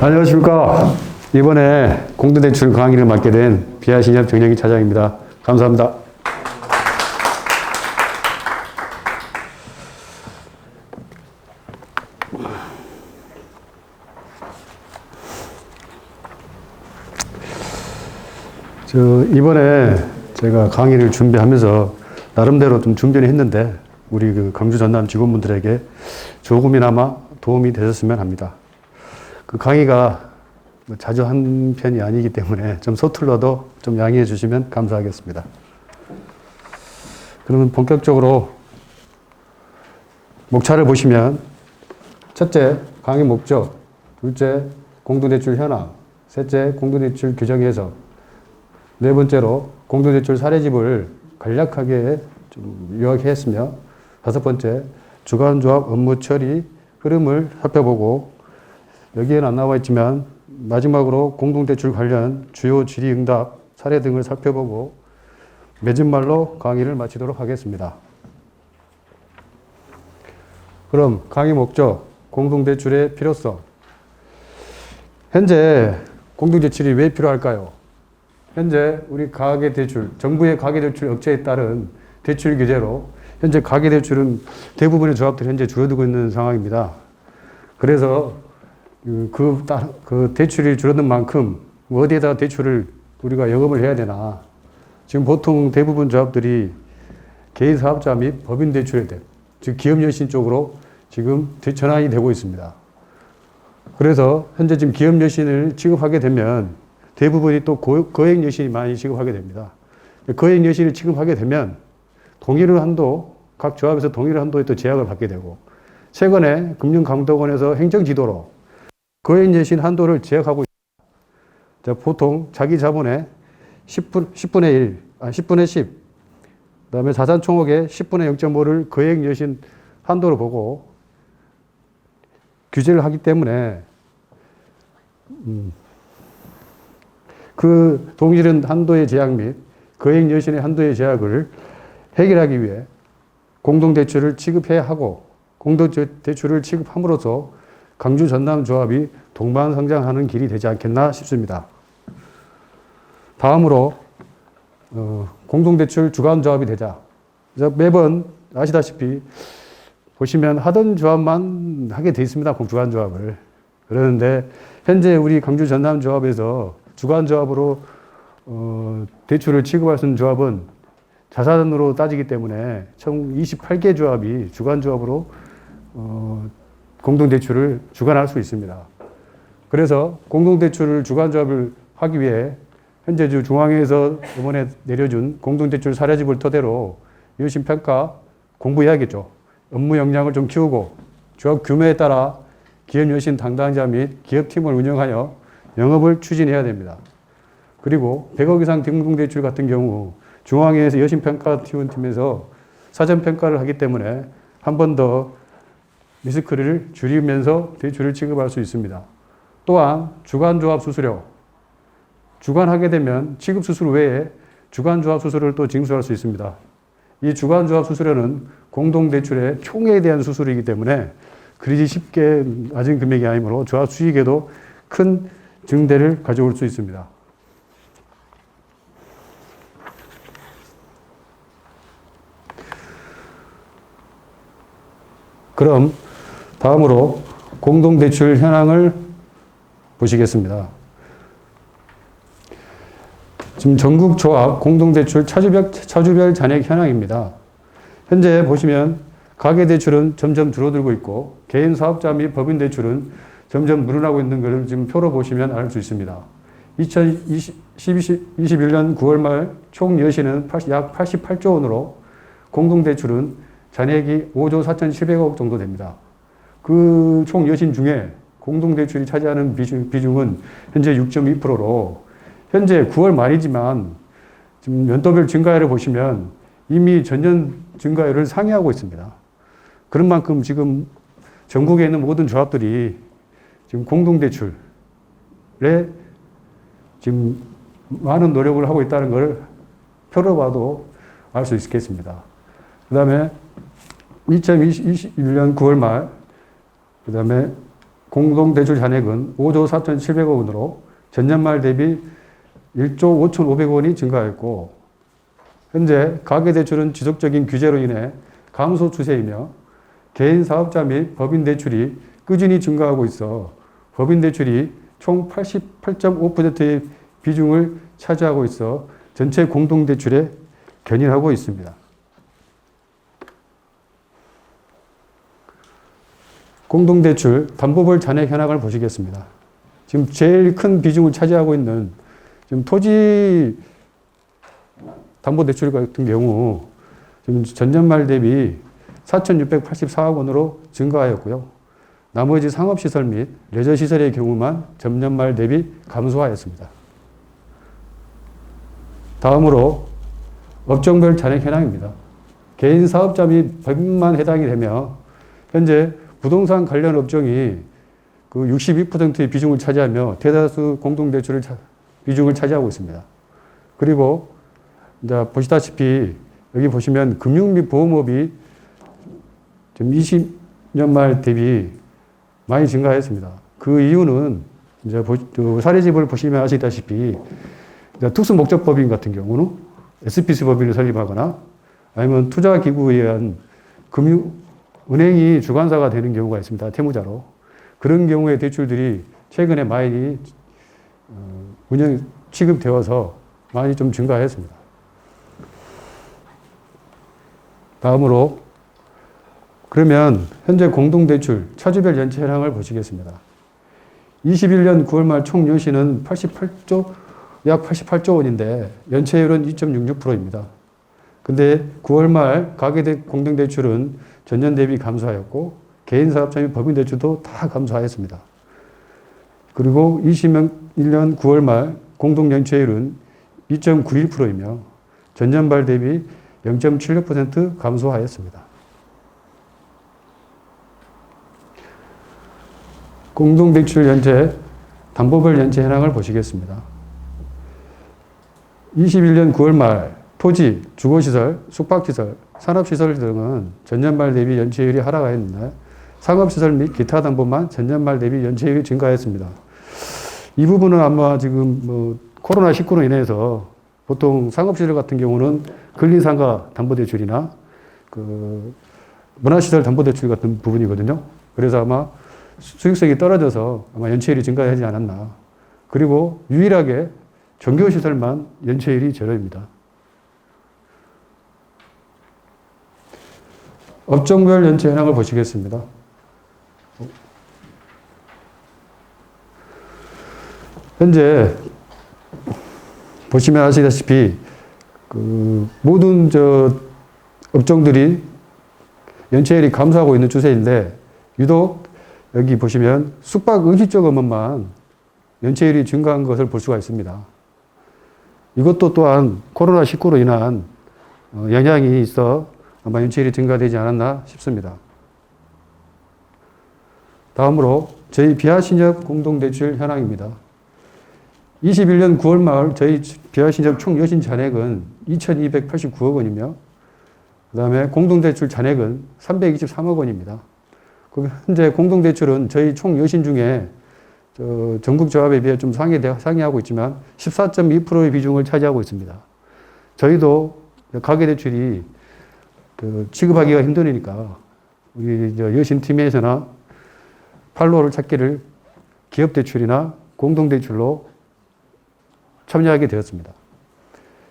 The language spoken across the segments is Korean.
안녕하십니까. 이번에 공동대출 강의를 맡게 된 비아신협 정영희 차장입니다. 감사합니다. 이번에 제가 강의를 준비하면서 나름대로 좀 준비를 했는데 우리 그 강주 전남 직원분들에게 조금이나마 도움이 되셨으면 합니다. 그 강의가 자주 한 편이 아니기 때문에 좀 서툴러도 좀 양해해 주시면 감사하겠습니다. 그러면 본격적으로 목차를 보시면 첫째, 강의 목적, 둘째, 공동대출 현황, 셋째, 공동대출 규정 해석, 네 번째로 공동대출 사례집을 간략하게 좀 요약했으며 다섯 번째, 주간조합 업무 처리 흐름을 살펴보고 여기에는 안 나와 있지만 마지막으로 공동대출 관련 주요 질의응답 사례 등을 살펴보고 맺은 말로 강의를 마치도록 하겠습니다. 그럼 강의 목적, 공동대출의 필요성. 현재 공동대출이 왜 필요할까요? 현재 우리 가계대출, 정부의 가계대출 억제에 따른 대출 규제로 현재 가계대출은 대부분의 조합들이 현재 줄어들고 있는 상황입니다. 그래서 그 대출이 줄어든 만큼 어디에다 대출을 우리가 영업을 해야 되나. 지금 보통 대부분 조합들이 개인사업자 및 법인대출에 대해, 즉 기업여신 쪽으로 지금 전환이 되고 있습니다. 그래서 현재 지금 기업여신을 취급하게 되면 대부분이 또 거액여신이 많이 취급하게 됩니다. 거액여신을 취급하게 되면 동일한 한도, 각 조합에서 동일한 한도에 또 제약을 받게 되고 최근에 금융감독원에서 행정지도로 거액여신 한도를 제약하고 있습니다. 자, 보통 자기 자본의 10분의 1, 10분의 10, 그 다음에 자산총액의 10분의 0.5를 거액여신 한도로 보고 규제를 하기 때문에 그 동일한 한도의 제약 및 거액여신의 한도의 제약을 해결하기 위해 공동대출을 취급해야 하고 공동대출을 취급함으로써 강주 전남 조합이 동반성장하는 길이 되지 않겠나 싶습니다. 다음으로 공동대출 주간조합이 되자. 매번 아시다시피 보시면 하던 조합만 하게 돼 있습니다. 주간조합을. 그러는데 현재 우리 강주 전남 조합에서 주간조합으로 대출을 취급할 수 있는 조합은 자산으로 따지기 때문에 총 28개 조합이 주간조합으로 공동대출을 주관할 수 있습니다. 그래서 공동대출을 주간조합을 하기 위해 현재 중앙회에서 이번에 내려준 공동대출 사례집을 토대로 유심평가 공부해야겠죠. 업무 역량을 좀 키우고 조합 규모에 따라 기업여신 담당자 및 기업팀을 운영하여 영업을 추진해야 됩니다. 그리고 100억 이상 공동대출 같은 경우 중앙회에서 여신평가팀에서 사전평가를 하기 때문에 한 번 더 리스크를 줄이면서 대출을 취급할 수 있습니다. 또한 주간조합 수수료, 주간하게 되면 취급 수수료 외에 주간조합 수수료를 또 징수할 수 있습니다. 이 주간조합 수수료는 공동대출의 총액에 대한 수수료이기 때문에 그리 쉽게 낮은 금액이 아니므로 조합 수익에도 큰 증대를 가져올 수 있습니다. 그럼 다음으로 공동대출 현황을 보시겠습니다. 지금 전국 조합 공동대출 차주별 잔액 현황입니다. 현재 보시면 가계대출은 점점 줄어들고 있고 개인 사업자 및 법인 대출은 점점 늘어나고 있는 것을 지금 표로 보시면 알 수 있습니다. 2021년 9월 말 총 여신은 약 88조 원으로 공동대출은 잔액이 5조 4,700억 정도 됩니다. 그 총 여신 중에 공동대출이 차지하는 비중은 현재 6.2%로 현재 9월 말이지만 지금 연도별 증가율을 보시면 이미 전년 증가율을 상회하고 있습니다. 그런 만큼 지금 전국에 있는 모든 조합들이 지금 공동대출에 지금 많은 노력을 하고 있다는 걸 표로 봐도 알 수 있겠습니다. 그 다음에 2021년 9월 말, 그 다음에 공동대출 잔액은 5조 4,700억 원으로 전년 말 대비 1조 5,500원이 증가했고, 현재 가계대출은 지속적인 규제로 인해 감소 추세이며 개인 사업자 및 법인 대출이 꾸준히 증가하고 있어 법인 대출이 총 88.5%의 비중을 차지하고 있어 전체 공동대출에 견인하고 있습니다. 공동대출 담보벌 잔액 현황을 보시겠습니다. 지금 제일 큰 비중을 차지하고 있는 지금 토지 담보대출 같은 경우 지금 전년 말 대비 4,684억 원으로 증가하였고요. 나머지 상업시설 및 레저시설의 경우만 전년 말 대비 감소하였습니다. 다음으로 업종별 잔액 현황입니다. 개인 사업자 및 법인만 해당이 되며 현재 부동산 관련 업종이 그 62%의 비중을 차지하며 대다수 공동대출을 비중을 차지하고 있습니다. 그리고 이제 보시다시피 여기 보시면 금융 및 보험업이 지금 20년 말 대비 많이 증가했습니다. 그 이유는 이제 사례집을 보시면 아시다시피 특수 목적 법인 같은 경우는 SPC 법인을 설립하거나 아니면 투자기구에 의한 은행이 주관사가 되는 경우가 있습니다. 채무자로. 그런 경우에 대출들이 최근에 많이 취급되어서 많이 좀 증가했습니다. 다음으로 그러면 현재 공동대출 차주별 연체 현황을 보시겠습니다. 21년 9월 말 총 여시는 약 88조 원인데 연체율은 2.66%입니다. 근데 9월 말 공동대출은 전년 대비 감소하였고 개인 사업자 및 법인 대출도 다 감소하였습니다. 그리고 21년 9월 말 공동 연체율은 2.91%이며 전년 말 대비 0.76% 감소하였습니다. 공동대출 연체, 담보별 연체 현황을 보시겠습니다. 21년 9월 말 토지, 주거시설, 숙박시설, 산업시설 등은 전년 말 대비 연체율이 하락하였는데 상업시설 및 기타 담보만 전년 말 대비 연체율이 증가했습니다. 이 부분은 아마 지금 코로나19로 인해서 보통 상업시설 같은 경우는 근린상가 담보대출이나 문화시설 담보대출 같은 부분이거든요. 그래서 아마 수익성이 떨어져서 아마 연체율이 증가하지 않았나. 그리고 유일하게 종교시설만 연체율이 제로입니다. 업종별 연체 현황을 보시겠습니다. 현재 보시면 아시다시피 모든 업종들이 연체율이 감소하고 있는 추세인데 유독 여기 보시면 숙박 음식 업무만 연체율이 증가한 것을 볼 수가 있습니다. 이것도 또한 코로나19로 인한 영향이 있어 아마 연체율이 증가되지 않았나 싶습니다. 다음으로 저희 비하신협 공동대출 현황입니다. 21년 9월 말 저희 비하신협 총 여신 잔액은 2,289억 원이며 그 다음에 공동대출 잔액은 323억 원입니다. 현재 공동대출은 저희 총 여신 중에 전국조합에 비해 좀 상회하고 있지만 14.2%의 비중을 차지하고 있습니다. 저희도 가계대출이 취급하기가 힘드니까 우리 여신팀에서나 판로를 찾기를 기업대출이나 공동대출로 참여하게 되었습니다.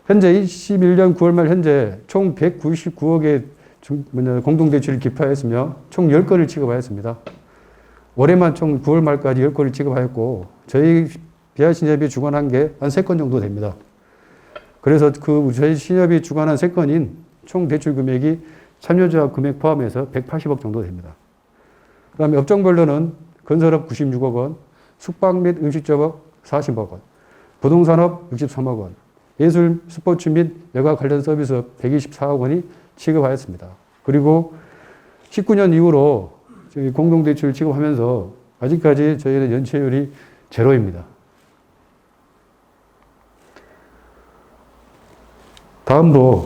현재 21년 9월 말 현재 총 199억의 공동대출을 기표하였으며 총 10건을 취급하였습니다. 올해만 총 9월 말까지 10건을 취급하였고 저희 비하신협이 주관한 게 한 3건 정도 됩니다. 그래서 저희 신협이 주관한 3건인 총 대출 금액이 참여자 금액 포함해서 180억 정도 됩니다. 그 다음에 업종별로는 건설업 96억 원, 숙박 및 음식점업 40억 원, 부동산업 63억 원, 예술, 스포츠 및 여가 관련 서비스업 124억 원이 취급하였습니다. 그리고 19년 이후로 저희 공동대출 취급하면서 아직까지 저희는 연체율이 제로입니다. 다음으로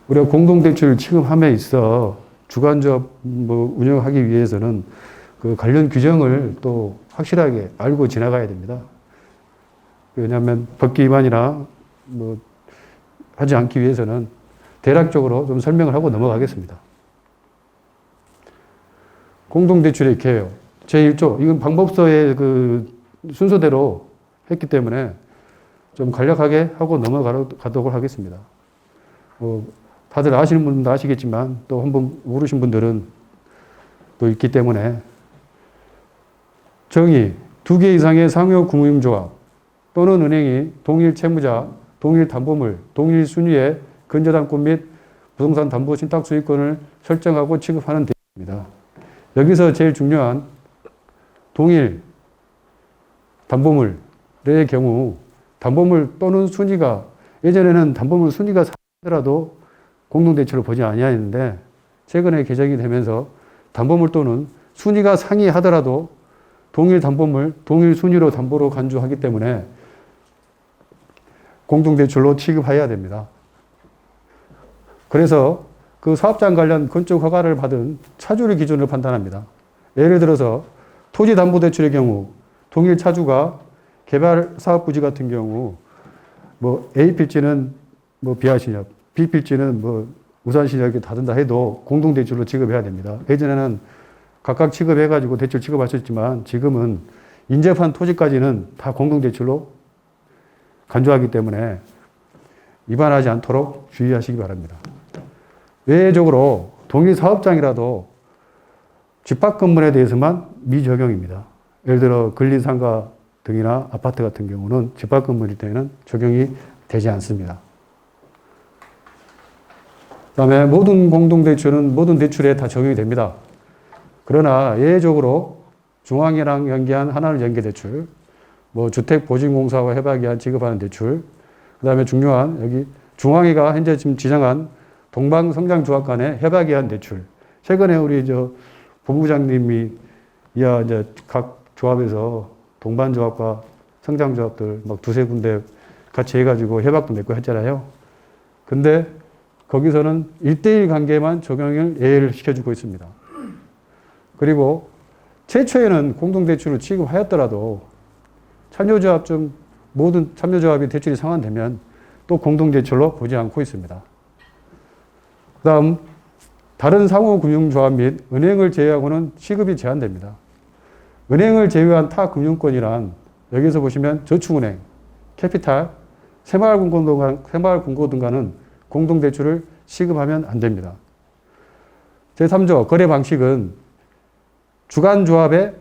우리가 공동대출 취급함에 있어 주간조합 운영하기 위해서는 그 관련 규정을 또 확실하게 알고 지나가야 됩니다. 왜냐하면 법규 위반이나 뭐 하지 않기 위해서는 대략적으로 좀 설명을 하고 넘어가겠습니다. 공동대출의 개요. 제1조. 이건 방법서의 그 순서대로 했기 때문에 좀 간략하게 하고 넘어가도록 하겠습니다. 다들 아시는 분도 아시겠지만 또 한번 모르신 분들은 또 있기 때문에 정의, 2개 이상의 상호 금융조합 또는 은행이 동일 채무자, 동일 담보물, 동일 순위의 근저당권 및 부동산 담보 신탁 수익권을 설정하고 취급하는 대입니다. 여기서 제일 중요한 동일 담보물의 경우 담보물 또는 순위가 예전에는 담보물 순위가 상하더라도 공동대출을 보지 아니하였는데 최근에 개정이 되면서 담보물 또는 순위가 상이하더라도 동일 담보물, 동일 순위로 담보로 간주하기 때문에 공동대출로 취급해야 됩니다. 그래서 그 사업장 관련 건축 허가를 받은 차주를 기준으로 판단합니다. 예를 들어서 토지담보대출의 경우 동일 차주가 개발 사업 부지 같은 경우 뭐 A 필지는 뭐 비아신협, B 필지는 뭐 우산신협이 다든다 해도 공동대출로 취급해야 됩니다. 예전에는 각각 취급해가지고 대출 취급할 수 있지만 지금은 인접한 토지까지는 다 공동대출로 간주하기 때문에 위반하지 않도록 주의하시기 바랍니다. 외적으로 동일 사업장이라도 집합 건물에 대해서만 미적용입니다. 예를 들어 근린상가 등이나 아파트 같은 경우는 집합 건물일 때는 적용이 되지 않습니다. 그 다음에 모든 공동대출은 모든 대출에 다 적용이 됩니다. 그러나 예외적으로 중앙이랑 연계한 하나를 연계대출, 뭐 주택보증공사와 협약위한 지급하는 대출, 그 다음에 중요한 여기 중앙이가 현재 지금 지정한 동방성장조합 간의 협약위한 대출. 최근에 우리 본부장님이 이제 각 조합에서 동반조합과 성장조합들 막 두세 군데 같이 해가지고 협약도 맺고 했잖아요. 근데 거기서는 1대1 관계만 적용을 예외를 시켜주고 있습니다. 그리고 최초에는 공동대출을 취급하였더라도 참여조합 중 모든 참여조합이 대출이 상환되면 또 공동대출로 보지 않고 있습니다. 그 다음 다른 상호금융조합 및 은행을 제외하고는 취급이 제한됩니다. 은행을 제외한 타 금융권이란 여기서 보시면 저축은행, 캐피탈, 새마을금고 등과는 공동대출을 취급하면 안 됩니다. 제3조 거래 방식은 주간조합의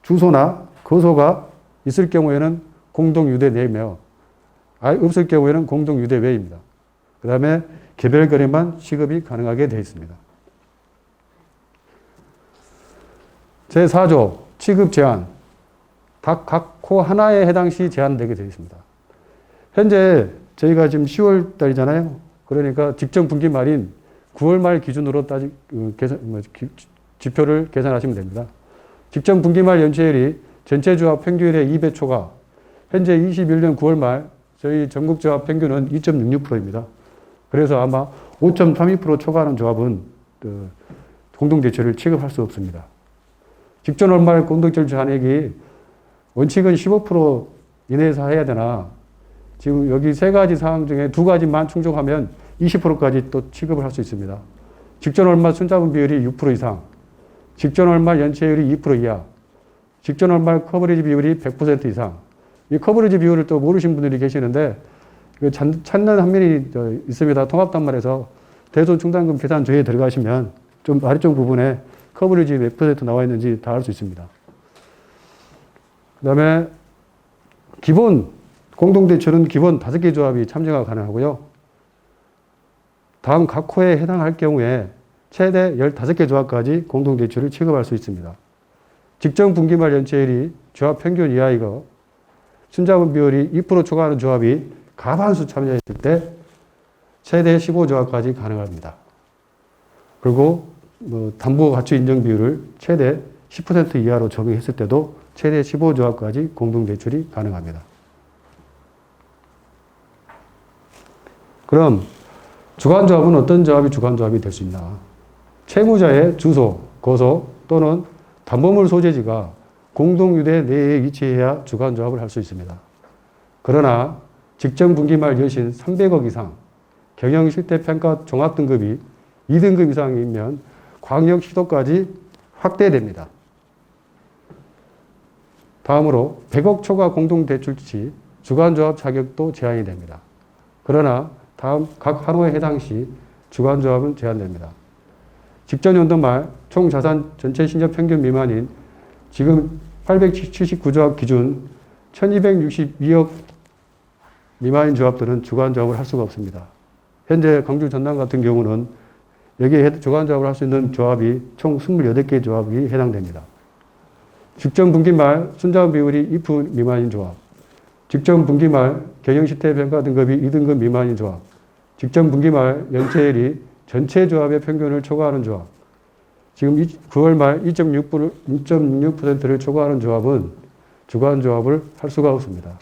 주소나 거소가 있을 경우에는 공동유대 내며 없을 경우에는 공동유대 외입니다. 그 다음에 개별 거래만 취급이 가능하게 되어 있습니다. 제4조 취급 제한 각 코 하나에 해당 시 제한되게 되어 있습니다. 현재 저희가 지금 10월 달이잖아요. 그러니까 직전 분기 말인 9월 말 기준으로 지표를 계산하시면 됩니다. 직전 분기 말 연체율이 전체 조합 평균의 2배 초과, 현재 21년 9월 말 저희 전국 조합 평균은 2.66%입니다. 그래서 아마 5.32% 초과하는 조합은 공동대출을 취급할 수 없습니다. 직전 월말 공동대출 잔액이 원칙은 15% 이내에서 해야 되나 지금 여기 세 가지 사항 중에 두 가지만 충족하면 20%까지 또 취급을 할 수 있습니다. 직전 월말 순자분 비율이 6% 이상, 직전 월말 연체율이 2% 이하, 직전 월말 커버리지 비율이 100% 이상. 이 커버리지 비율을 또 모르신 분들이 계시는데 찾는 한면이 있습니다. 통합단말에서 대손충당금 계산 조회에 들어가시면 좀 아래쪽 부분에 커버리지 몇 % 나와 있는지 다 알 수 있습니다. 그 다음에 공동대출은 기본 5개 조합이 참여가 가능하고요. 다음 각 코에 해당할 경우에 최대 15개 조합까지 공동대출을 취급할 수 있습니다. 직전 분기말 연체율이 조합 평균 이하이고 순자분 비율이 2% 초과하는 조합이 과반수 참여했을 때 최대 15조합까지 가능합니다. 그리고 담보 가치 인정 비율을 최대 10% 이하로 적용했을 때도 최대 15조합까지 공동대출이 가능합니다. 그럼 주간조합은 어떤 조합이 주간조합이 될 수 있나? 채무자의 주소, 거소 또는 담보물 소재지가 공동유대 내에 위치해야 주관조합을 할 수 있습니다. 그러나 직전 분기 말 여신 300억 이상, 경영실태평가 종합등급이 2등급 이상이면 광역 시도까지 확대됩니다. 다음으로 100억 초과 공동대출 시 주관조합 자격도 제한이 됩니다. 그러나 다음 각 한호에 해당 시 주관조합은 제한됩니다. 직전 연도 말 총 자산 전체 신협 평균 미만인 지금 879조합 기준 1262억 미만인 조합들은 주관조합을 할 수가 없습니다. 현재 광주 전남 같은 경우는 여기에 주관조합을 할 수 있는 조합이 총 28개 조합이 해당됩니다. 직전 분기 말 순자원 비율이 2% 미만인 조합, 직전 분기 말 경영실태평가 등급이 2등급 미만인 조합, 직전 분기 말 연체율이 전체 조합의 평균을 초과하는 조합, 지금 9월 말 2.66%를 초과하는 조합은 주관조합을 할 수가 없습니다.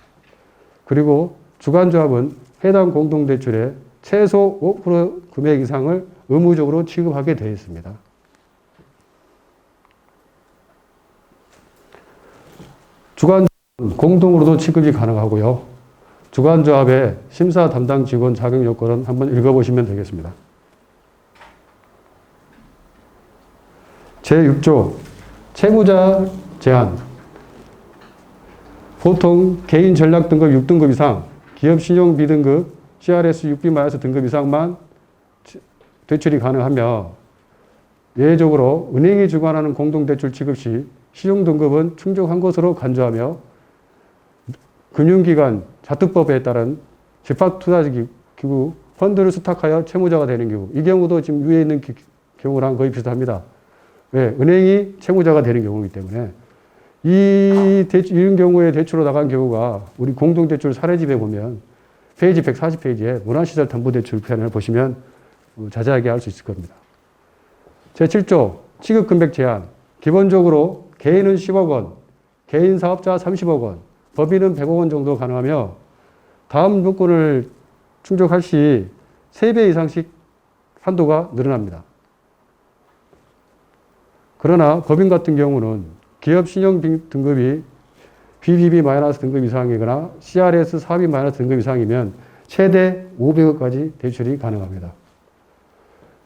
그리고 주관조합은 해당 공동대출의 최소 5% 금액 이상을 의무적으로 취급하게 되어 있습니다. 주관조합은 공동으로도 취급이 가능하고요. 주관조합의 심사 담당 직원 자격 요건은 한번 읽어보시면 되겠습니다. 제6조 채무자 제한. 보통 개인 전략 등급 6등급 이상, 기업 신용 B등급, CRS 6B- 등급 이상만 대출이 가능하며 예외적으로 은행이 주관하는 공동대출 취급 시 신용 등급은 충족한 것으로 간주하며 금융기관 자투법에 따른 집합투자기구 펀드를 수탁하여 채무자가 되는 경우, 이 경우도 지금 위에 있는 경우랑 거의 비슷합니다. 왜? 은행이 채무자가 되는 경우이기 때문에 이런 경우에 대출로 나간 경우가 우리 공동대출 사례집에 보면 페이지 140페이지에 문화시설 담보대출 편을 보시면 자세하게 알 수 있을 겁니다. 제7조 취급금액 제한. 기본적으로 개인은 10억 원, 개인 사업자 30억 원, 법인은 100억 원 정도 가능하며 다음 요건을 충족할 시 3배 이상씩 한도가 늘어납니다. 그러나 법인 같은 경우는 기업 신용 등급이 BBB- 등급 이상이거나 CRS 4B- 등급 이상이면 최대 500억까지 대출이 가능합니다.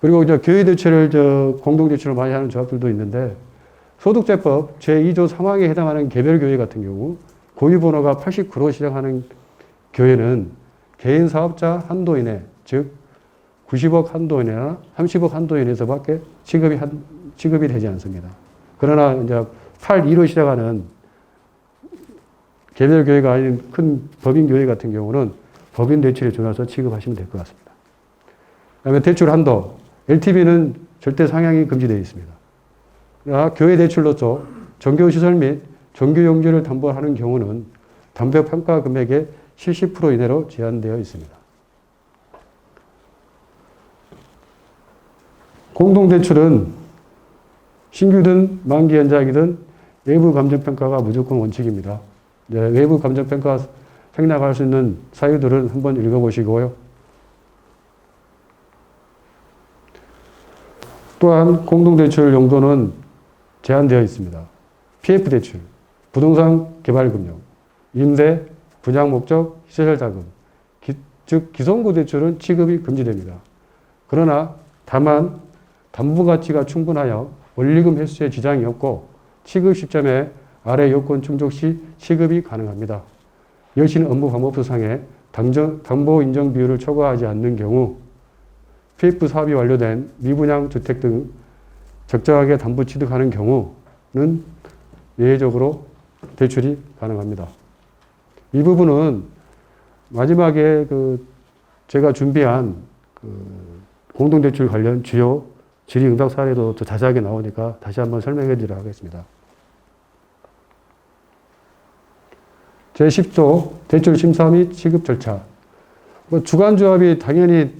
그리고 이제 교회 대출을 공동대출을 많이 하는 조합들도 있는데 소득세법 제2조 3항에 해당하는 개별교회 같은 경우 고유번호가 89로 시작하는 교회는 개인 사업자 한도 이내, 즉 90억 한도 이내나 30억 한도 이내에서밖에 취급이 되지 않습니다. 그러나 이제 82로 시작하는 개별교회가 아닌 큰 법인교회 같은 경우는 법인 대출에 준해서 취급하시면 될 것 같습니다. 그 다음에 대출 한도, LTV는 절대 상향이 금지되어 있습니다. 그러나 교회 대출로서 정교시설 및 정교용지를 담보하는 경우는 담보평가 금액의 70% 이내로 제한되어 있습니다. 공동대출은 신규든 만기 연장이든 외부 감정평가가 무조건 원칙입니다. 외부 감정평가 생략할 수 있는 사유들은 한번 읽어보시고요. 또한 공동대출 용도는 제한되어 있습니다. PF대출, 부동산 개발금융, 임대, 분양 목적, 시설자금, 즉 기성구 대출은 취급이 금지됩니다. 그러나 다만 담보가치가 충분하여 원리금 회수에 지장이 없고 취급 시점에 아래 요건 충족 시 취급이 가능합니다. 여신 업무 방법서상에 담보 인정 비율을 초과하지 않는 경우 PF 사업이 완료된 미분양 주택 등 적정하게 담보 취득하는 경우는 예외적으로 대출이 가능합니다. 이 부분은 마지막에 제가 준비한 공동대출 관련 주요 질의응답 사례도 더 자세하게 나오니까 다시 한번 설명해 드리도록 하겠습니다. 제10조 대출 심사 및 취급 절차. 주관조합이 당연히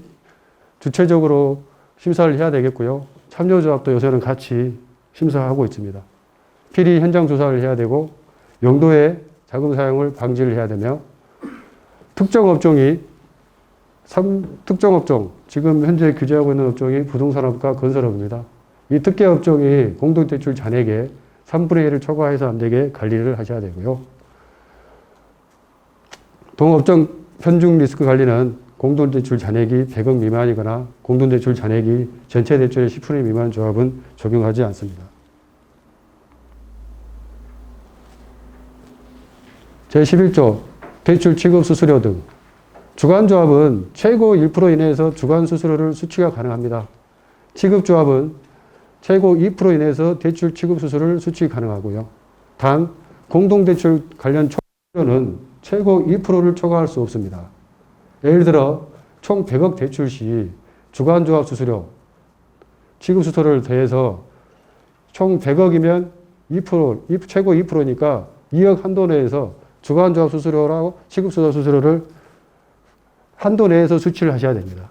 주체적으로 심사를 해야 되겠고요. 참여조합도 요새는 같이 심사하고 있습니다. 필히 현장 조사를 해야 되고 용도의 자금 사용을 방지를 해야 되며 특정 업종, 지금 현재 규제하고 있는 업종이 부동산업과 건설업입니다. 이 특혜 업종이 공동대출 잔액의 3분의 1을 초과해서 안 되게 관리를 하셔야 되고요. 동업종 편중 리스크 관리는 공동대출 잔액이 100억 미만이거나 공동대출 잔액이 전체 대출의 10% 미만 조합은 적용하지 않습니다. 제11조 대출 취급 수수료 등 주간조합은 최고 1% 이내에서 주간 수수료를 수취가 가능합니다. 취급조합은 최고 2% 이내에서 대출 취급 수수료를 수취 가능하고요. 단 공동대출 관련 초과는 최고 2%를 초과할 수 없습니다. 예를 들어 총 100억 대출 시 주간조합 수수료, 취급 수수료를 더해서 총 100억이면 2%, 최고 2%니까 2억 한도 내에서 주간조합 수수료라고 취급 수수료를 한도 내에서 수취를 하셔야 됩니다.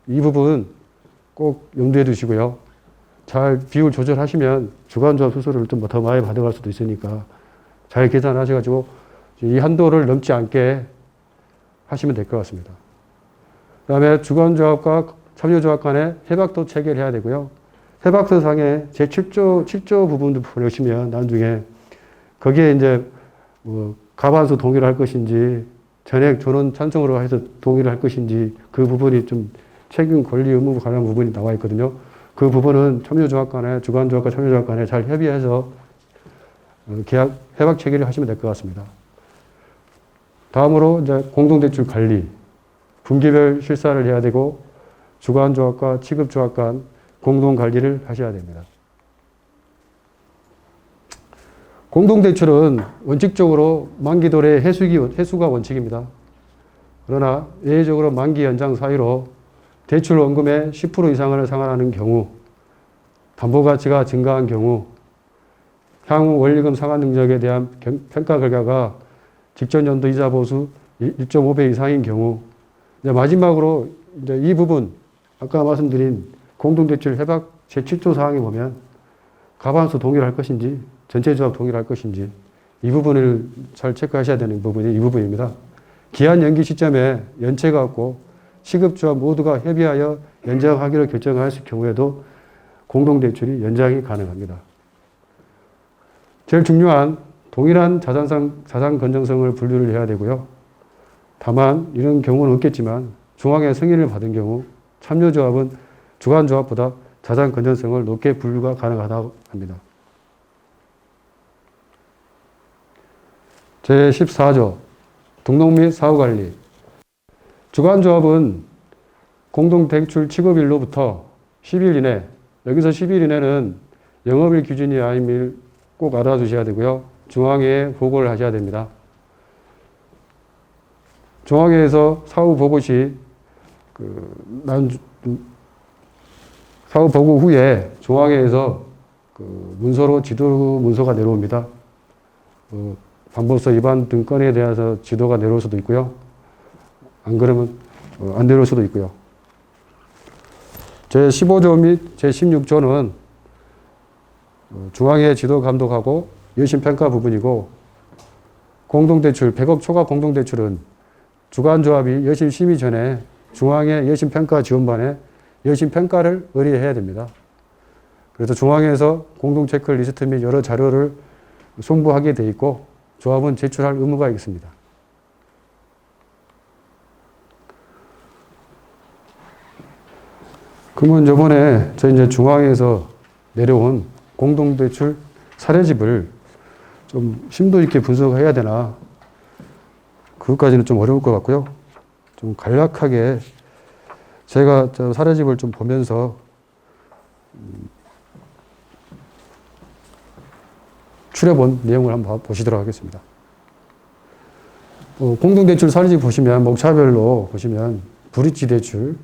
이 부분 꼭 염두에 두시고요. 잘 비율 조절하시면 주간조합 수수료를 좀 더 많이 받아갈 수도 있으니까 잘 계산하셔가지고 이 한도를 넘지 않게 하시면 될 것 같습니다. 그 다음에 주간조합과 참여조합 간의 해박도 체결해야 되고요. 해박서상에 제7조 부분도 보시면 나중에 거기에 이제 가반수 동의를 할 것인지 전액 전원 찬성으로 해서 동의를 할 것인지 그 부분이 좀 책임 권리 의무 관련 부분이 나와 있거든요. 그 부분은 참여조합 간에 주간조합과 참여조합 간에 잘 협의해서 계약 해박 체결을 하시면 될 것 같습니다. 다음으로 이제 공동대출 관리, 분기별 실사를 해야 되고 주간조합과 취급조합 간 공동관리를 하셔야 됩니다. 공동대출은 원칙적으로 만기 도래 해수가 원칙입니다. 그러나 예외적으로 만기 연장 사유로 대출 원금의 10% 이상을 상환하는 경우, 담보가치가 증가한 경우, 향후 원리금 상환 능력에 대한 평가 결과가 직전 연도 이자 보수 1.5배 이상인 경우, 이제 마지막으로 이제 이 부분, 아까 말씀드린 공동대출 해박 제7조 사항에 보면 가반수 동의를 할 것인지, 전체 조합 동의를 할 것인지, 이 부분을 잘 체크하셔야 되는 부분이 이 부분입니다. 기한 연기 시점에 연체가 없고 시급조합 모두가 협의하여 연장하기로 결정하였을 경우에도 공동대출이 연장이 가능합니다. 제일 중요한 동일한 자산 건전성을 분류를 해야 되고요. 다만 이런 경우는 없겠지만 중앙의 승인을 받은 경우 참여조합은 주간조합보다 자산 건전성을 높게 분류가 가능하다고 합니다. 제14조 등록 및 사후관리. 주간조합은 공동대출 취급일로부터 10일 이내, 여기서 10일 이내는 영업일 기준이 아님을 꼭 알아두셔야 되고요. 중앙회에 보고를 하셔야 됩니다. 중앙회에서 사후 보고 시 사후 보고 후에 중앙회에서 문서로 지도 문서가 내려옵니다. 방법서 위반 등 건에 대해서 지도가 내려올 수도 있고요. 안 그러면 안 내려올 수도 있고요. 제15조 및 제16조는 중앙회 지도 감독하고 여신평가 부분이고, 공동대출 100억 초과 공동대출은 주간조합이 여신 심의 전에 중앙회 여신평가 지원반에 여신평가를 의뢰해야 됩니다. 그래서 중앙회에서 공동체크 리스트 및 여러 자료를 송부하게 돼 있고 조합은 제출할 의무가 있습니다. 그러면 저번에 저희 이제 중앙회에서 내려온 공동대출 사례집을 좀 심도 있게 분석해야 되나, 그것까지는 좀 어려울 것 같고요. 좀 간략하게 제가 저 사례집을 좀 보면서 추려본 내용을 한번 보시도록 하겠습니다. 공동대출 사례집 보시면 목차별로 보시면 브릿지 대출,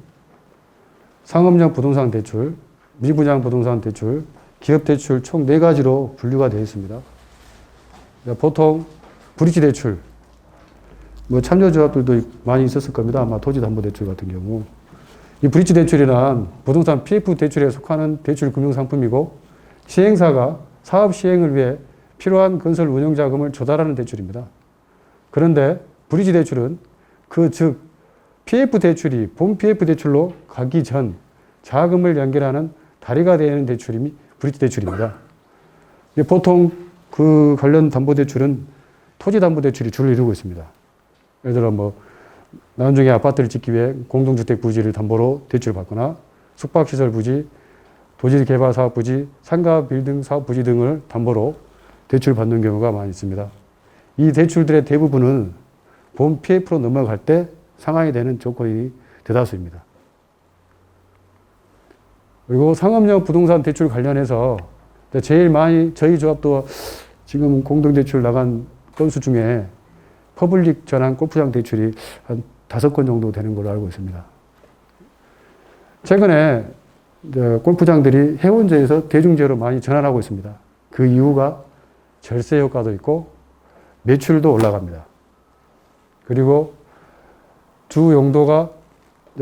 상업용 부동산 대출, 미분양 부동산 대출, 기업 대출 총 4가지로 분류가 되어 있습니다. 보통 브릿지 대출, 참여조합들도 많이 있었을 겁니다. 아마 토지담보대출 같은 경우. 이 브릿지 대출이란 부동산 PF 대출에 속하는 대출 금융상품이고, 시행사가 사업 시행을 위해 필요한 건설 운영 자금을 조달하는 대출입니다. 그런데 브릿지 대출은 즉 PF 대출이 본 PF 대출로 가기 전 자금을 연결하는 다리가 되는 대출이 브릿지 대출입니다. 보통 그 관련 담보대출은 토지담보대출이 주를 이루고 있습니다. 예를 들어 뭐 나중에 아파트를 짓기 위해 공동주택 부지를 담보로 대출을 받거나 숙박시설 부지, 도시개발사업 부지, 상가 빌딩 사업 부지 등을 담보로 대출을 받는 경우가 많이 있습니다. 이 대출들의 대부분은 본 PF로 넘어갈 때 상환이 되는 조건이 대다수입니다. 그리고 상업용 부동산 대출 관련해서 제일 많이 저희 조합도 지금 공동대출 나간 건수 중에 퍼블릭 전환 골프장 대출이 한 5건 정도 되는 걸로 알고 있습니다. 최근에 골프장들이 해운제에서 대중제로 많이 전환하고 있습니다. 그 이유가 절세 효과도 있고 매출도 올라갑니다. 그리고 주 용도가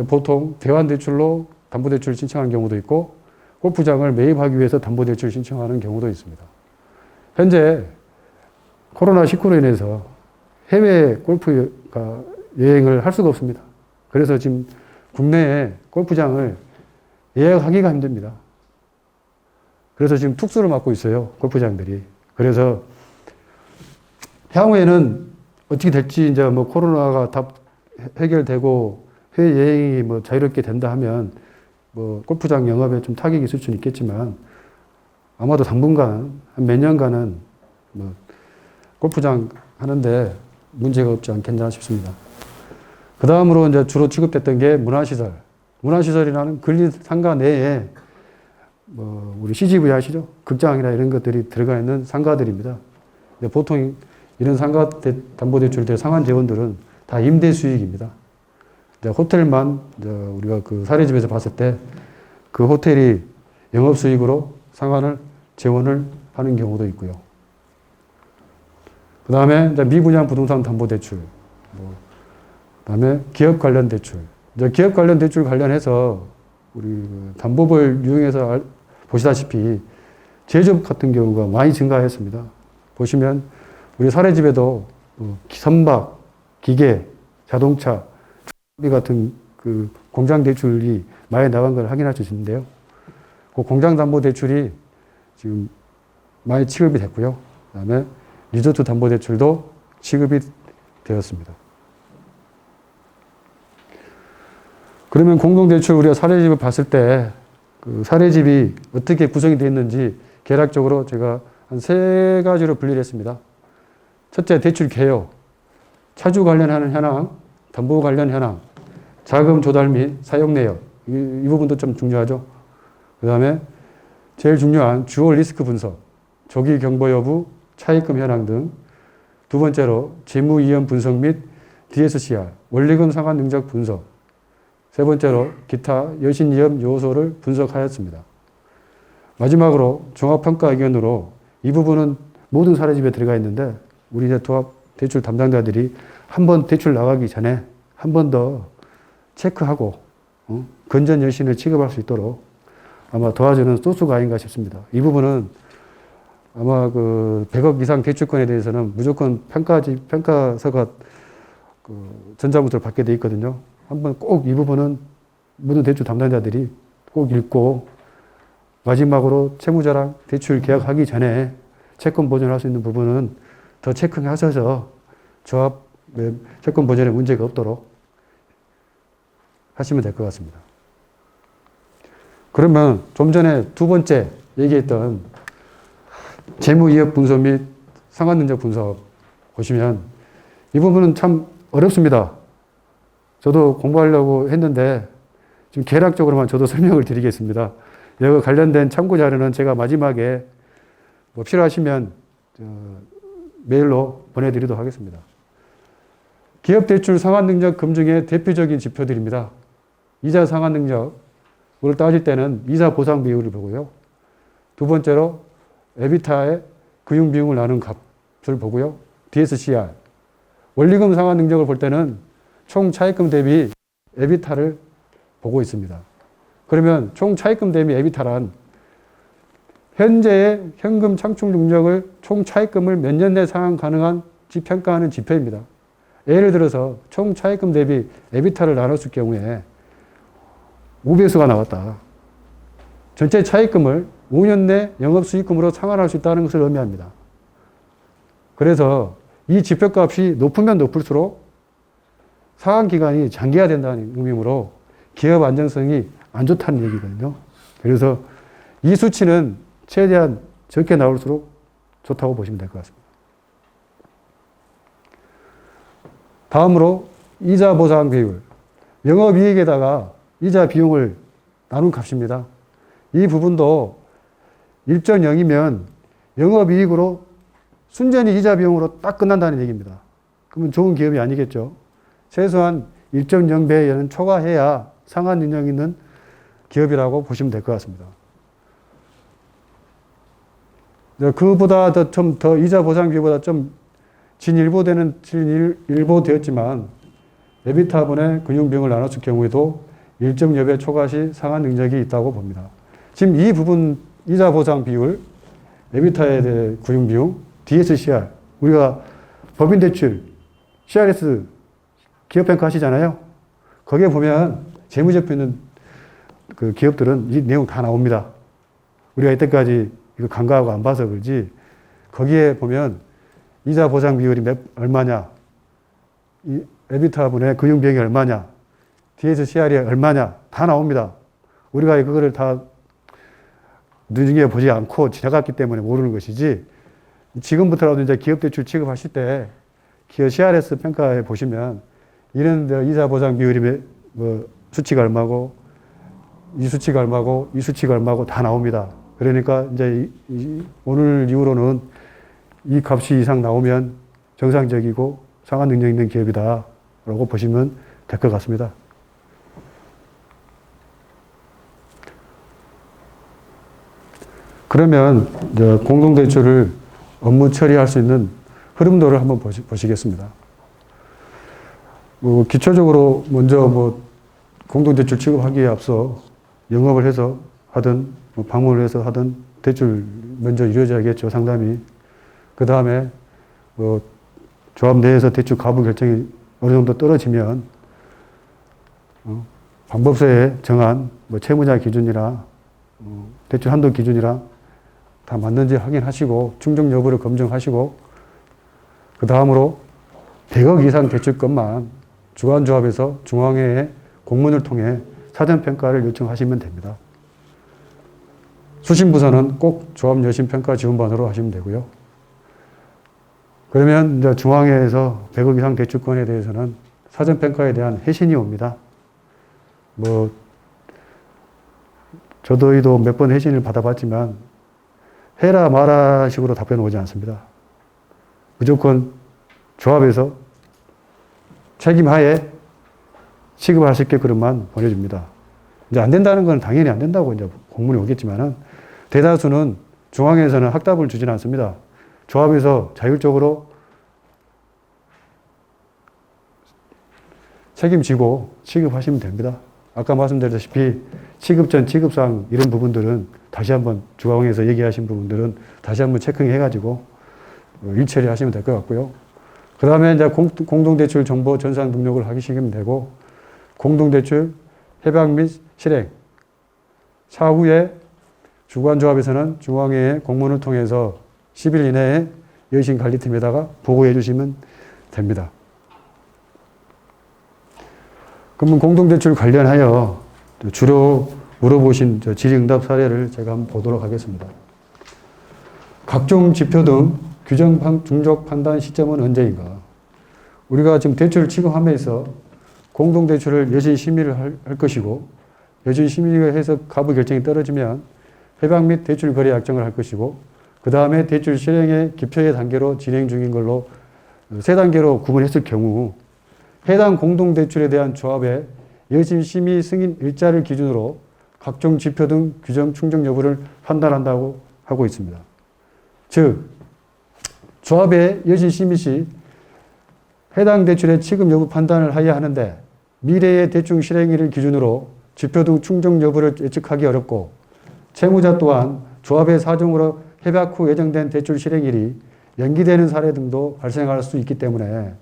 보통 대환대출로 담보대출을 신청하는 경우도 있고 골프장을 매입하기 위해서 담보대출을 신청하는 경우도 있습니다. 현재 코로나19로 인해서 해외 골프 여행을 할 수가 없습니다. 그래서 지금 국내에 골프장을 예약하기가 힘듭니다. 그래서 지금 특수를 맞고 있어요. 골프장들이. 그래서 향후에는 어떻게 될지 이제 뭐 코로나가 다 해결되고 해외 여행이 뭐 자유롭게 된다 하면 뭐 골프장 영업에 좀 타격이 있을 수는 있겠지만 아마도 당분간 한 몇 년간은 뭐 골프장 하는데 문제가 없지 않겠나 싶습니다. 그 다음으로 이제 주로 취급됐던 게 문화시설. 문화시설이라는 근린 상가 내에 뭐 우리 CGV 아시죠? 극장이나 이런 것들이 들어가 있는 상가들입니다. 보통 이런 상가 담보대출들 상환 재원들은 다 임대 수익입니다. 호텔만 우리가 그 사례집에서 봤을 때 그 호텔이 영업 수익으로 상환을 재원을 하는 경우도 있고요. 그 다음에 미분양 부동산 담보대출, 그 다음에 기업 관련 대출. 기업 관련 대출 관련해서 우리 담보법을 이용해서 보시다시피 제조업 같은 경우가 많이 증가했습니다. 보시면 우리 사례집에도 선박, 기계, 자동차, 같은 그 공장 대출이 많이 나간 걸 확인할 수 있는데요. 그 공장 담보 대출이 지금 많이 취급이 됐고요. 그 다음에 리조트 담보 대출도 취급이 되었습니다. 그러면 공동대출 우리가 사례집을 봤을 때 그 사례집이 어떻게 구성이 되어 있는지 개략적으로 제가 한 3가지로 분리를 했습니다. 첫째, 대출 개요. 차주 관련하는 현황, 담보 관련 현황, 자금 조달 및 사용 내역. 이 부분도 좀 중요하죠. 그 다음에 제일 중요한 주요 리스크 분석, 조기 경보 여부, 차입금 현황 등. 두 번째로 재무 이연 분석 및 DSCR, 원리금 상환 능력 분석. 세 번째로 기타 여신 위험 요소를 분석하였습니다. 마지막으로 종합평가 의견으로 이 부분은 모든 사례집에 들어가 있는데 우리 이제 도합 대출 담당자들이 한번 대출 나가기 전에 한 번 더 체크하고 건전 여신을 취급할 수 있도록 아마 도와주는 소스가 아닌가 싶습니다. 이 부분은 아마 그 100억 이상 대출권에 대해서는 무조건 평가서가 그 전자문서를 받게 돼 있거든요. 한번 꼭 이 부분은 모든 대출 담당자들이 꼭 읽고 마지막으로 채무자랑 대출 계약하기 전에 채권 보전할 수 있는 부분은 더 체크하셔서 조합 채권 보전에 문제가 없도록 하시면 될 것 같습니다. 그러면 좀 전에 두 번째 얘기했던 재무 이역 분석 및 상환 능력 분석 보시면 이 부분은 참 어렵습니다. 저도 공부하려고 했는데 지금 개략적으로만 저도 설명을 드리겠습니다. 여기 관련된 참고 자료는 제가 마지막에 뭐 필요하시면 메일로 보내드리도록 하겠습니다. 기업 대출 상환 능력 검증의 대표적인 지표들입니다. 이자 상환 능력을 따질 때는 이자 보상 비율을 보고요. 두 번째로 에비타의 금융 비용을 나눈 값을 보고요. DSCR. 원리금 상환 능력을 볼 때는 총 차입금 대비 에비타를 보고 있습니다. 그러면 총 차입금 대비 에비타란 현재의 현금 창출 능력을 총 차입금을 몇 년 내 상환 가능한지 평가하는 지표입니다. 예를 들어서 총 차입금 대비 에비타를 나눴을 경우에 5배수가 나왔다. 전체 차입금을 5년 내 영업수익금으로 상환할 수 있다는 것을 의미합니다. 그래서 이 지표값이 높으면 높을수록 상환기간이 장기화된다는 의미로 기업 안정성이 안 좋다는 얘기거든요. 그래서 이 수치는 최대한 적게 나올수록 좋다고 보시면 될 것 같습니다. 다음으로 이자 보상 비율. 영업이익에다가 이자 비용을 나눈 값입니다. 이 부분도 1.0이면 영업이익으로 순전히 이자 비용으로 딱 끝난다는 얘기입니다. 그러면 좋은 기업이 아니겠죠. 최소한 1.0배에는 초과해야 상환 능력 있는 기업이라고 보시면 될 것 같습니다. 그보다 좀 더 이자 보상 비율보다 좀 진일보되었지만 에비타분의 금융비용을 나눴을 경우에도 1.0배 초과 시 상환 능력이 있다고 봅니다. 지금 이 부분 이자 보상 비율, 에비타에 대해 금융비용, DSCR, 우리가 법인대출, CRS 기업평가 하시잖아요. 거기에 보면 재무제표 있는 그 기업들은 이 내용 다 나옵니다. 우리가 이때까지 이거 간과하고 안 봐서 그러지, 거기에 보면 이자 보상 비율이 얼마냐, 이 에비타분의 금융비용이 얼마냐, DSCR이 얼마냐, 다 나옵니다. 우리가 그거를 다 눈여겨보지 않고 지나갔기 때문에 모르는 것이지, 지금부터라도 이제 기업대출 취급하실 때 기업 CRS 평가해 보시면 이런 이자 보상 비율이 뭐 수치가 얼마고, 이 수치가 얼마고, 이 수치가 얼마고 다 나옵니다. 그러니까 이제 오늘 이후로는 이 값이 이상 나오면 정상적이고 상환 능력 있는 기업이다 라고 보시면 될 것 같습니다. 그러면 이제 공동대출을 업무 처리할 수 있는 흐름도를 한번 보시겠습니다. 기초적으로 먼저 공동대출 취급하기에 앞서 영업을 해서 하든 방문을 해서 하든 대출 먼저 이루어져야겠죠, 상담이. 그 다음에 조합 내에서 대출 가부 결정이 어느 정도 떨어지면 방법서에 정한 채무자 기준이나 대출 한도 기준이랑 다 맞는지 확인하시고 충족 여부를 검증하시고, 그 다음으로 100억 이상 대출건만 주관조합에서 중앙회의 공문을 통해 사전평가를 요청하시면 됩니다. 수신부서는 꼭 조합 여신평가 지원반으로 하시면 되고요. 그러면 이제 중앙회에서 100억 이상 대출권에 대해서는 사전평가에 대한 회신이 옵니다. 저도 몇 번 회신을 받아봤지만 해라 마라 식으로 답변 오지 않습니다. 무조건 조합에서 책임하에 취급하실 게그릇만 보내줍니다. 이제 안 된다는 건 당연히 안 된다고 이제 공문이 오겠지만은, 대다수는 중앙에서는 확답을 주지는 않습니다. 조합에서 자율적으로 책임지고 취급하시면 됩니다. 아까 말씀드렸다시피 취급 전 취급사항 이런 부분들은 다시 한번 중앙에서 얘기하신 부분들은 다시 한번 체크해가지고 일처리 하시면 될 것 같고요. 그 다음에 이제 공동대출 정보 전산 등록을 하시면 되고, 공동대출 협약 및 실행. 차후에 주관조합에서는 중앙회의 공문을 통해서 10일 이내에 여신관리팀에다가 보고해 주시면 됩니다. 그러면 공동대출 관련하여 주로 물어보신 질의응답 사례를 제가 한번 보도록 하겠습니다. 각종 지표 등 규정 중족 판단 시점은 언제인가? 우리가 지금 대출을 취급하면서 공동대출을 여신 심의를 할 것이고, 여신 심의를 해서 가부 결정이 떨어지면 협약 및 대출 거래 약정을 할 것이고, 그 다음에 대출 실행의 기표의 단계로 진행 중인 걸로 3단계로 구분했을 경우, 해당 공동대출에 대한 조합의 여신 심의 승인 일자를 기준으로 각종 지표 등 규정 충족 여부를 판단한다고 하고 있습니다. 즉, 조합의 여신 심의 시 해당 대출의 취급 여부 판단을 하여야 하는데, 미래의 대출 실행일을 기준으로 지표 등 충족 여부를 예측하기 어렵고, 채무자 또한 조합의 사정으로 협약 후 예정된 대출 실행일이 연기되는 사례 등도 발생할 수 있기 때문에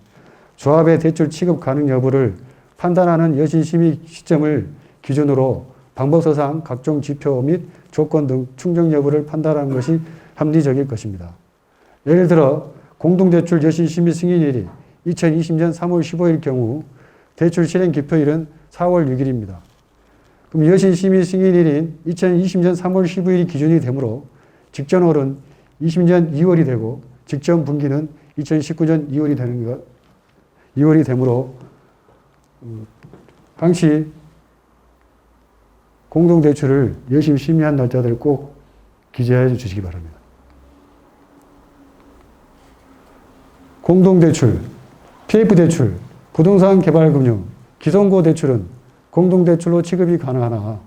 조합의 대출 취급 가능 여부를 판단하는 여신 심의 시점을 기준으로 방법서상 각종 지표 및 조건 등 충족 여부를 판단하는 것이 합리적일 것입니다. 예를 들어 공동대출 여신심의 승인일이 2020년 3월 15일 경우 대출 실행 기표일은 4월 6일입니다. 그럼 여신심의 승인일인 2020년 3월 15일이 기준이 되므로 직전월은 20년 2월이 되고 직전 분기는 2019년 2월이 되므로 당시 공동대출을 열심히 심의한 날짜들을 꼭 기재해 주시기 바랍니다. 공동대출, PF대출, 부동산 개발금융, 기성고 대출은 공동대출로 취급이 가능하나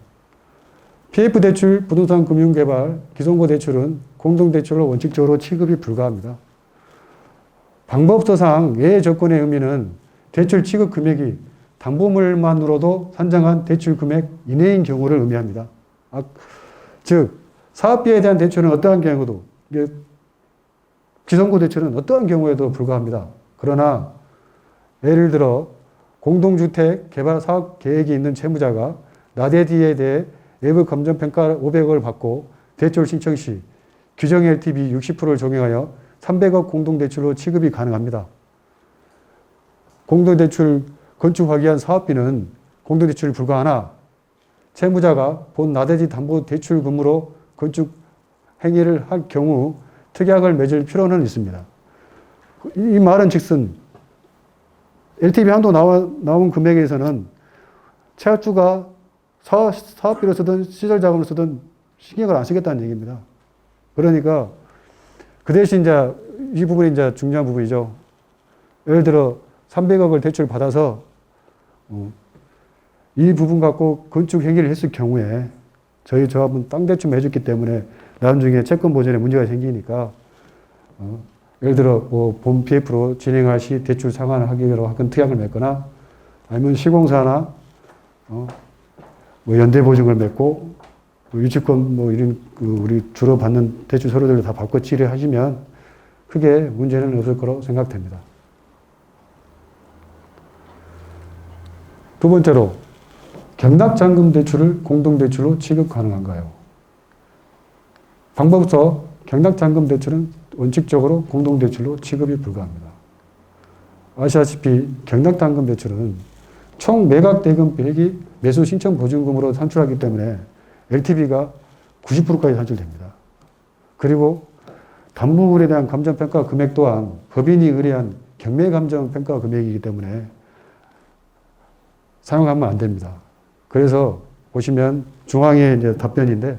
PF대출, 부동산 금융개발, 기성고 대출은 공동대출로 원칙적으로 취급이 불가합니다. 방법서상 예외 조건의 의미는 대출 취급 금액이 담보물만으로도 산정한 대출 금액 이내인 경우를 의미합니다. 즉 사업비에 대한 대출은 어떠한 경우도 기성고 대출은 어떠한 경우에도 불가합니다. 그러나 예를 들어 공동주택 개발 사업 계획이 있는 채무자가 나대디에 대해 외부 감정평가 500억을 받고 대출 신청 시 규정 LTV 60%를 적용하여 300억 공동대출로 취급이 가능합니다. 공동대출 건축하기 위한 사업비는 공동대출이 불가하나 채무자가 본 나대지 담보대출금으로 건축 행위를 할 경우 특약을 맺을 필요는 있습니다. 이 말은 즉슨 LTV 한도 나온 금액에서는 채업주가 사업비로 쓰든 시설자금을 쓰든 신경을 안 쓰겠다는 얘기입니다. 그러니까 그 대신 이제 이 부분이 이제 중요한 부분이죠. 예를 들어 300억을 대출 받아서 이 부분 갖고 건축 행위를 했을 경우에 저희 조합은 땅 대출 해줬기 때문에 나중에 채권 보전에 문제가 생기니까 예를 들어 본 PF로 진행할 시 대출 상환을 하기로 하건 특약을 맺거나 아니면 시공사나 연대 보증을 맺고 유치권 이런 우리 주로 받는 대출 서류들을 다 바꿔 처리하시면 크게 문제는 없을 거라고 생각됩니다. 두 번째로 경락잔금 대출을 공동대출로 취급 가능한가요? 방법서 경락잔금 대출은 원칙적으로 공동대출로 취급이 불가합니다. 아시다시피 경락잔금 대출은 총 매각 대금액이 매수 신청 보증금으로 산출하기 때문에 LTV가 90%까지 산출됩니다. 그리고 담보물에 대한 감정평가 금액 또한 법인이 의뢰한 경매감정평가 금액이기 때문에 사용하면 안 됩니다. 그래서 보시면 중앙에 이제 답변인데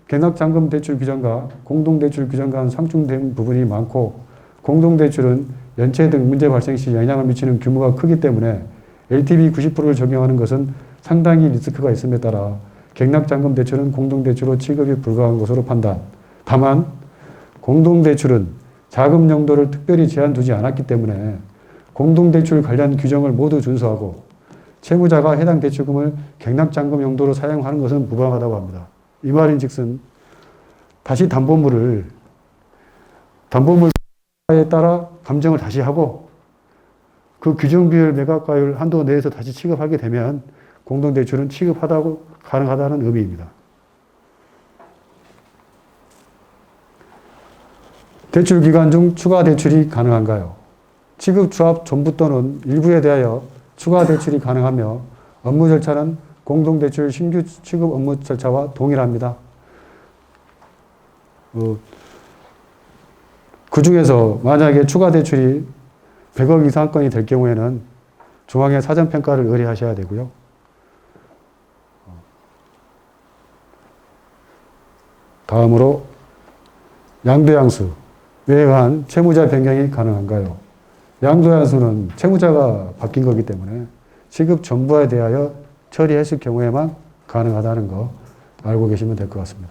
경락잔금 대출 규정과 공동대출 규정과는 상충된 부분이 많고 공동대출은 연체 등 문제 발생 시 영향을 미치는 규모가 크기 때문에 LTV 90%를 적용하는 것은 상당히 리스크가 있음에 따라 경락잔금 대출은 공동대출로 취급이 불가한 것으로 판단. 다만 공동대출은 자금 용도를 특별히 제한 두지 않았기 때문에 공동대출 관련 규정을 모두 준수하고 채무자가 해당 대출금을 경락잔금 용도로 사용하는 것은 무방하다고 합니다. 이 말인즉슨 다시 담보물에 따라 감정을 다시 하고 그 규정비율 매각가율 한도 내에서 다시 취급하게 되면 공동대출은 가능하다는 의미입니다. 대출 기간 중 추가 대출이 가능한가요? 취급 조합 전부 또는 일부에 대하여 추가 대출이 가능하며 업무 절차는 공동대출 신규 취급 업무 절차와 동일합니다. 그 중에서 만약에 추가 대출이 100억 이상 건이 될 경우에는 중앙에 사전평가를 의뢰하셔야 되고요. 다음으로 양도양수 에 의한 채무자 변경이 가능한가요? 양도양수는 채무자가 바뀐 거기 때문에 취급 전부에 대하여 처리했을 경우에만 가능하다는 거 알고 계시면 될 것 같습니다.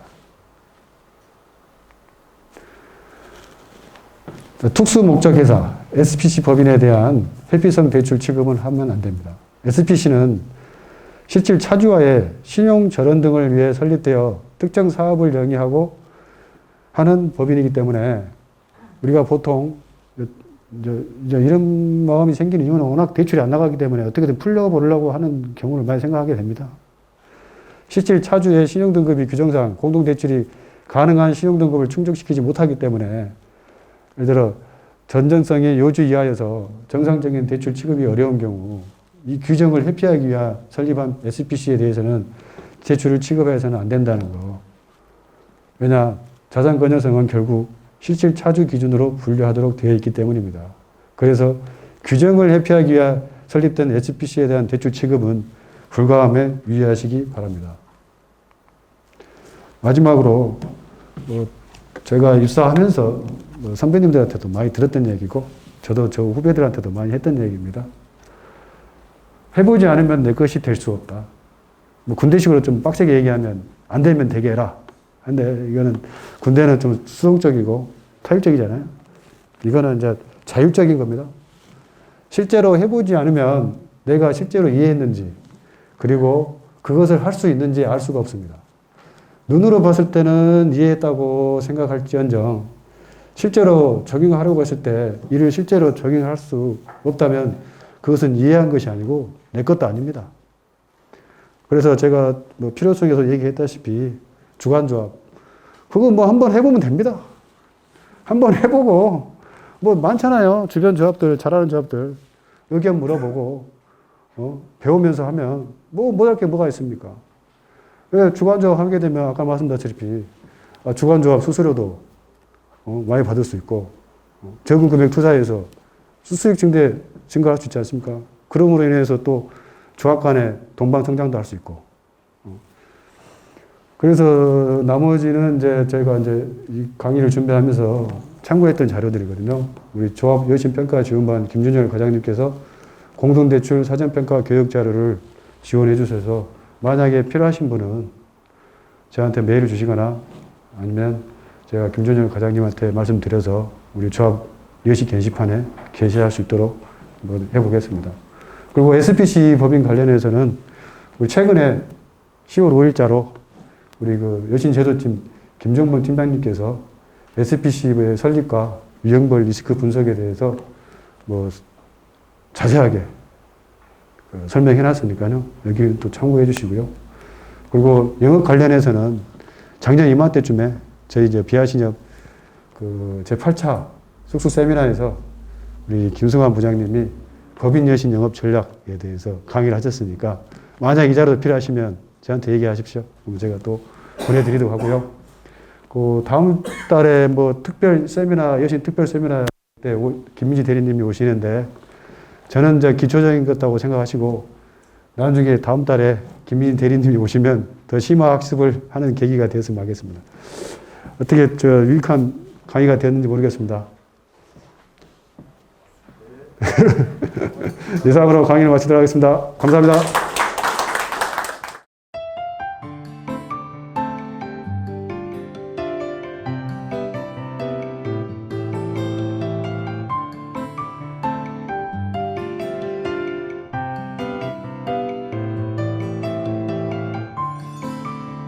특수목적회사 SPC 법인에 대한 회피성 대출 취급은 하면 안 됩니다. SPC는 실질 차주와의 신용 절원 등을 위해 설립되어 특정 사업을 영위하고 하는 법인이기 때문에 우리가 보통 이제 이런 마음이 생기는 이유는 워낙 대출이 안 나가기 때문에 어떻게든 풀려보려고 하는 경우를 많이 생각하게 됩니다. 실질 차주의 신용등급이 규정상 공동대출이 가능한 신용등급을 충족시키지 못하기 때문에 예를 들어 전전성이 요주 이하여서 정상적인 대출 취급이 어려운 경우 이 규정을 회피하기 위해 설립한 SPC에 대해서는 대출을 취급해서는 안 된다는 거. 왜냐? 자산 건전성은 결국 실질 차주 기준으로 분류하도록 되어 있기 때문입니다. 그래서 규정을 회피하기 위해 설립된 SPC에 대한 대출 취급은 불가함에 유의하시기 바랍니다. 마지막으로 제가 입사하면서 선배님들한테도 많이 들었던 얘기고 저도 저 후배들한테도 많이 했던 얘기입니다. 해보지 않으면 내 것이 될 수 없다. 군대식으로 좀 빡세게 얘기하면 안 되면 되게 해라. 근데 이거는 군대는 좀 수동적이고 타율적이잖아요. 이거는 이제 자율적인 겁니다. 실제로 해보지 않으면 내가 실제로 이해했는지 그리고 그것을 할 수 있는지 알 수가 없습니다. 눈으로 봤을 때는 이해했다고 생각할지언정 실제로 적용하려고 했을 때 이를 실제로 적용할 수 없다면 그것은 이해한 것이 아니고 내 것도 아닙니다. 그래서 제가 필요성에서 얘기했다시피 주관조합 그거 한번 해보면 됩니다. 한번 해보고 많잖아요. 주변 조합들 잘하는 조합들 의견 물어보고 배우면서 하면 못할 게 뭐가 있습니까? 왜 주관조합 하게 되면 아까 말씀드렸다시피 주관조합 수수료도 많이 받을 수 있고 적은 금액 투자해서 수수익 증가할 수 있지 않습니까? 그럼으로 인해서 또 조합 간의 동반 성장도 할 수 있고. 그래서 나머지는 이제 저희가 이제 이 강의를 준비하면서 참고했던 자료들이거든요. 우리 조합 여신평가 지원반 김준열 과장님께서 공동대출 사전평가 교육 자료를 지원해 주셔서 만약에 필요하신 분은 저한테 메일을 주시거나 아니면 제가 김준열 과장님한테 말씀드려서 우리 조합 여시 게시판에 게시할 수 있도록 한번 해보겠습니다. 그리고 SPC 법인 관련해서는 우리 최근에 10월 5일자로 우리 여신제도팀 김정범 팀장님께서 SPC의 설립과 위험벌 리스크 분석에 대해서 자세하게 설명해 놨으니까요. 여기 또 참고해 주시고요. 그리고 영업 관련해서는 작년 이맘때쯤에 저희 이제 비아신협 제8차 숙수 세미나에서 우리 김승환 부장님이 법인 여신 영업 전략에 대해서 강의를 하셨으니까 만약 이 자료도 필요하시면 저한테 얘기하십시오. 그럼 제가 또 보내드리도록 하고요. 다음 달에 특별 세미나, 여신 특별 세미나 때 김민지 대리님이 오시는데 저는 이제 기초적인 것다고 생각하시고 나중에 다음 달에 김민지 대리님이 오시면 더 심화 학습을 하는 계기가 되었으면 하겠습니다. 어떻게 유익한 강의가 되었는지 모르겠습니다. 이상으로 강의를 마치도록 하겠습니다. 감사합니다.